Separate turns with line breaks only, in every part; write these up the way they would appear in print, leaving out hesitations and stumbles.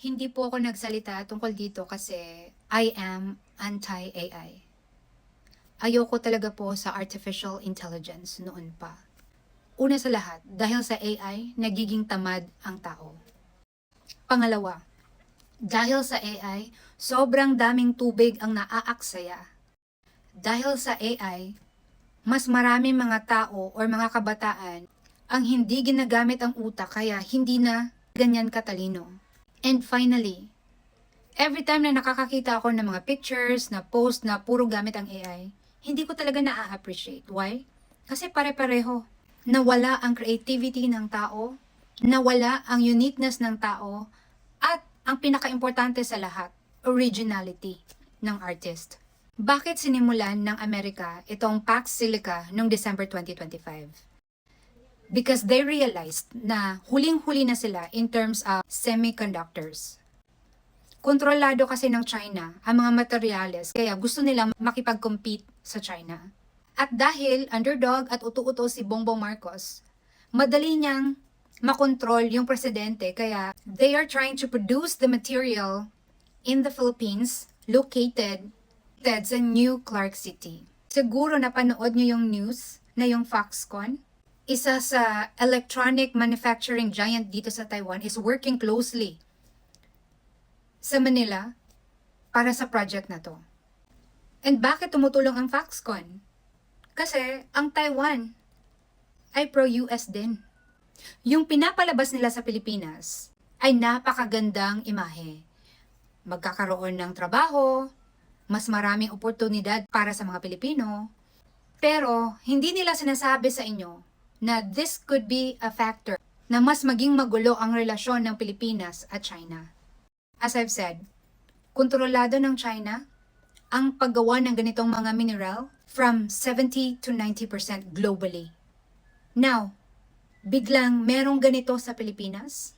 Hindi po ako nagsalita tungkol dito kasi I am anti-AI. Ayoko talaga po sa artificial intelligence noon pa. Una sa lahat, dahil sa AI, nagiging tamad ang tao. Pangalawa, dahil sa AI, sobrang daming tubig ang naaaksaya. Dahil sa AI, mas maraming mga tao o mga kabataan ang hindi ginagamit ang utak kaya hindi na ganyan katalino. And finally, every time na nakakakita ako ng mga pictures na post na puro gamit ang AI, hindi ko talaga na-appreciate. Why? Kasi pare-pareho. Nawala ang creativity ng tao, nawala ang uniqueness ng tao, at ang pinaka-importante sa lahat, originality ng artist. Bakit sinimulan ng Amerika itong Pax Silica noong December 2025? Because they realized na huling-huli na sila in terms of semiconductors. Kontrolado kasi ng China ang mga materyales kaya gusto nilang makipag-compete sa China. At dahil underdog at utu-uto si Bongbong Marcos, madali niyang makontrol yung presidente kaya they are trying to produce the material in the Philippines located sa New Clark City. Siguro napanood niyo yung news na yung Foxconn, isa sa electronic manufacturing giant dito sa Taiwan, is working closely sa Manila para sa project na to. And bakit tumutulong ang Foxconn? Kasi ang Taiwan ay pro-US din. Yung pinapalabas nila sa Pilipinas ay napakagandang imahe. Magkakaroon ng trabaho, mas maraming oportunidad para sa mga Pilipino, pero hindi nila sinasabi sa inyo na this could be a factor na mas maging magulo ang relasyon ng Pilipinas at China. As I've said, kontrolado ng China ang paggawa ng ganitong mga mineral from 70 to 90% globally. Now, biglang merong ganito sa Pilipinas?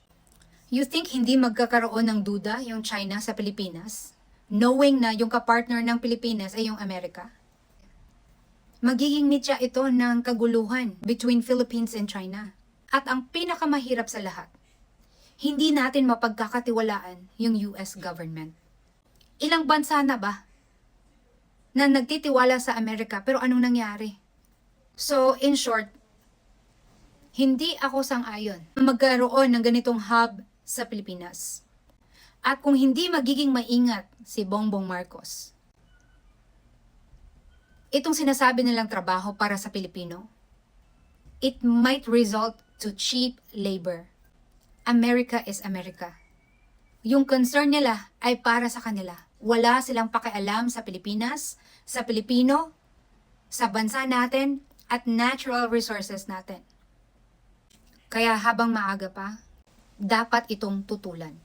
You think hindi magkakaroon ng duda yung China sa Pilipinas? Knowing na yung kapartner ng Pilipinas ay yung Amerika? Magiging mitya ito ng kaguluhan between Philippines and China. At ang pinakamahirap sa lahat, hindi natin mapagkakatiwalaan yung US government. Ilang bansa na ba na nagtitiwala sa Amerika pero anong nangyari? So, in short, hindi ako sang-ayon na magkaroon ng ganitong hub sa Pilipinas. At kung hindi magiging maingat si Bongbong Marcos, itong sinasabi nilang trabaho para sa Pilipino, it might result to cheap labor. America is America. Yung concern nila ay para sa kanila. Wala silang pakialam sa Pilipinas, sa Pilipino, sa bansa natin, at natural resources natin. Kaya habang maaga pa, dapat itong tutulan.